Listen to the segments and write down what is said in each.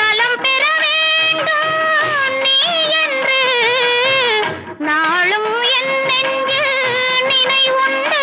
நலம் பெற வேண்டும் நீ என்று நாளும் என் நெஞ்சில் நினைவுண்டு.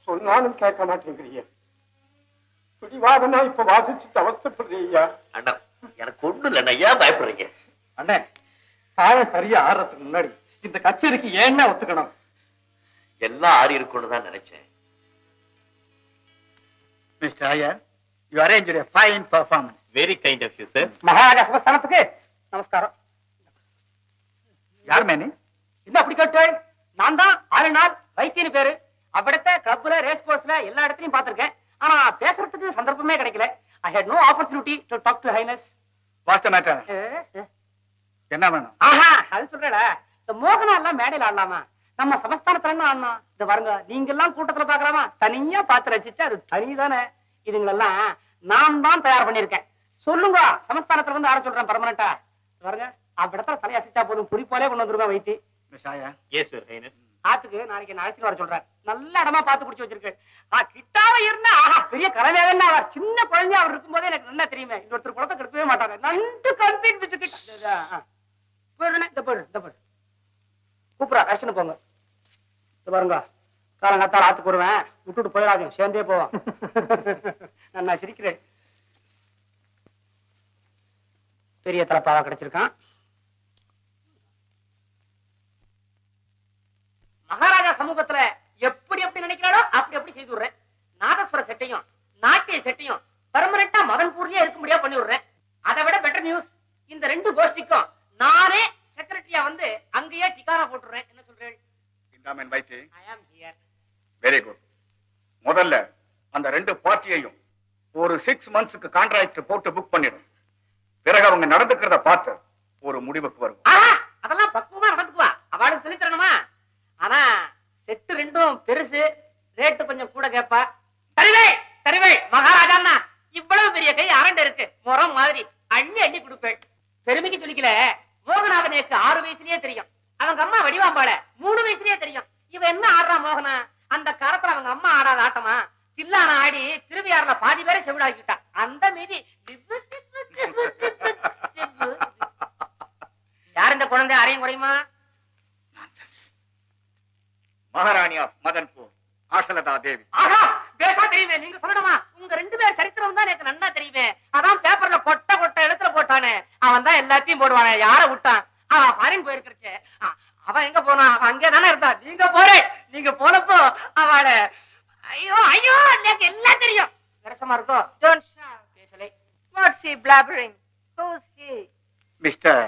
சொன்னாலும் கேட்க மாட்டேங்கிறிய. பிடிவாதமா இப்ப வாசிச்சுட்டு அவசப்படுறீங்க. அண்ணா எனக்கு ஒண்ணு இல்ல, ஏன் பயப்படுறீங்க? அண்ணே, சாயம் சரியா ஆடுறதுக்கு முன்னாடி இந்த கச்சேரிக்கு ஏன்னா ஒத்துக்கணும்? எல்லாம் ஆறி இருக்கும்னு தான் நினைச்சேன். Mister Iyer, you arrange a fine performance. Very kind of you, sir. மகாராஜா சமஸ்தானத்துக்கு நமஸ்காரம். யார் மேனி? என்ன அப்படி கேட்டாள்? நான் தான் 6 நாள் வைத்தியன்னு பேரு. அவ்விடத்த கிளப்ல, ரேஸ் கோர்ஸ்ல எல்லா இடத்துலயும் பாத்திருக்கேன். ஆனா பேசுறதுக்கு சந்தர்ப்பமே கிடைக்கல. I had no opportunity to talk to Highness. What's the matter? என்ன வேணும்? ஆஹா, அது சொல்றடா. இந்த மோகனா எல்லாம் மேடையில ஆடலாமா? நம்ம சமஸ்தானத்துல என்ன ஆடணும்? இந்த பாருங்க, நீங்க எல்லாம் கூட்டத்துல பாக்கலாமா? தனியா பார்த்து ரசிச்சா அது தனிதானே. இதுங்களெல்லாம் நான் தான் தயார் பண்ணிருக்கேன். சொல்லுங்க, சமஸ்தானத்துல வந்து ஆட சொல்றேன் பர்மனண்டா. பாருங்க, அவ்விடத்துல தலையசிச்சா போதும், குறிப்பாலே கொண்டு வந்துருவேன் வைத்தி. Yes, sir, Highness. ஆத்துக்கு நாளைக்கு என்ன அழைச்சிட்டு வர சொல்றேன். நல்ல இடமா பார்த்து பிடிச்சு வச்சிருக்கேன். கிட்டாவ இருந்தா ஆஹா பெரிய கலைஞர். அவர் சின்ன குழந்தையா அவர் இருக்கும்போதே எனக்கு நல்லா தெரியுமே. இன்னொருத்தர் குழந்தை கெடுக்கவே மாட்டாங்க. நண்டு கம்பீட் வச்சுக்கிட்டு போயிடுனே. இந்த போயிடு, இந்த போயிடு. கூப்பிடா, ஆக்ஷன் போங்க. இந்த பாருங்க, காலங்காத்தால் ஆத்துக்கு வருவேன். விட்டுட்டு போயிடாதீங்க, சேர்ந்தே போவோம். நான் சிரிக்கிறேன். பெரிய தலப்பாவா கிடைச்சிருக்கான். மகாராஜா சமூகத்துல எப்படி எப்படி நினைக்கிறாளோ அப்படி எப்படி செய்து விடுறேன். நாதஸ்வர செட்டையும் நாட்டிய செட்டையும் பெர்மனண்டா மதன்பூர்லயே இருக்க முடியா பண்ணி விடுறேன். அதை விட பெட்டர் நியூஸ், இந்த 2 கோஷ்டிக்கும் நானே செக்ரட்டரியா வந்து அங்கேயே டிகாரா போட்டுறேன். என்ன சொல்றேன்? Very good. முதல்ல அந்த 2 பார்ட்டியையும் ஒரு 6 monthsக்கு கான்ட்ராக்ட் போட்டு புக் பண்ணிடும். பிறகு அவங்க நடந்துக்கிறத பார்த்து ஒரு முடிவுக்கு வரும். அதெல்லாம் பக்குவமா நடந்துக்குவா. அவளுக்கு சொல்லி தரணுமா? ஆனா செட்டு 2ம் பெருசு, ரேட்டு கொஞ்சம் கூட கேப்பா. சரிவை மகாராஜா, இவ்வளவு பெரிய கை அரண்ட இருக்கு, முறம் மாதிரி அள்ளி அள்ளி கொடுப்பேன். பெருமைக்கு சொல்லிக்கல, மோகனாவை எனக்கு 6 வயசுலயே தெரியும். அவங்க அம்மா வடிவாம்பாள 3 வயசுலயே தெரியும். இவன் என்ன ஆடுறான் மோகனா? அந்த காலத்துல அவங்க அம்மா ஆடாத ஆட்டமா? தில்லான ஆடி திருவியாறுல பாதி பேரை செவிடாக்கிட்டா. அந்த மீதி யார் இந்த குழந்தை? அறையும் குறையுமா? மகாராணி ஆஃப் மதன்பூர் ஆஷலதா தேவி. ஆஹா, பேசா தெரியுமே. நீங்க சொல்லணுமா? உங்க 2 பேர் சரித்திரம் தான் எனக்கு நன்னா தெரியுமே. அதான் பேப்பர்ல கொட்ட எழுத்துல போட்டானே, அவன் தான் எல்லாத்தையும் போடுவானே. யார விட்டான்? அவன் ஃபாரின் போயிருக்கிறச்சே. அவன் எங்க போனா? அவன் அங்கே தானே இருந்தா. நீங்க போனப்போ அவள ஐயோ ஐயோ எனக்கு எல்லாம் தெரியும். விரசமா இருக்கோ? Don't shout. பேசலை. What's he blabbering? Who's he? Mister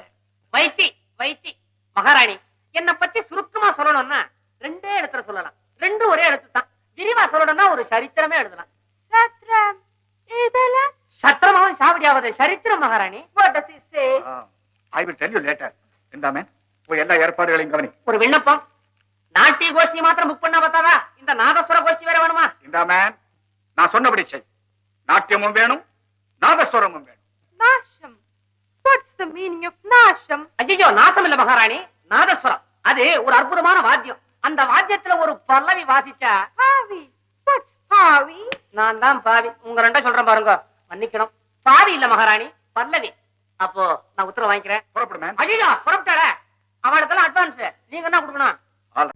Vaithi மகாராணி, என்னை பத்தி சுருக்கமா சொல்லணும்னா 2 இடத்துல சொல்லலாம். 2 ஒரே இடத்து தான். விரிவா சொல்லணும்னா ஒரு சரித்திரமே எழுதலாம். Satram. இதெல்லாம் சத்திரமாவும் சாவடியாவது சரித்திரம் மகாராணி. What does he say? I will tell you later. இந்தாமே போய் எல்லா ஏற்பாடுகளையும் கவனி. ஒரு விண்ணப்பம். நாட்டிய கோஷ்டி மாத்திரம் புக் பண்ண பார்த்தாதா? இந்த நாதஸ்வர கோஷ்டி வேற வேணுமா? இந்தாமே நான் சொன்னபடி செய். நாட்டியமும் வேணும், நாதஸ்வரமும் வேணும். Nasham. What's the meaning of Nasham? ஐயோ, நாசம் இல்ல மகாராணி, நாதஸ்வரம். அது ஒரு அற்புதமான வாத்தியம். அந்த வாத்தியத்துல ஒரு பல்லவி வாசிச்சா. Pavi. What's Pavi? நான் தான் பாவி. உங்க 2 சொல்றேன் பாருங்க. மன்னிக்கணும், பாவி இல்ல மகாராணி, பல்லவி. அப்போ நான் உத்தரவு வாங்கிக்கிறேன். புறப்படு மேன். ஐயோ, புறப்பட்டாள. அவளுக்கெல்லாம் அட்வான்ஸ் நீங்க என்ன கொடுக்கணும்? ஆல்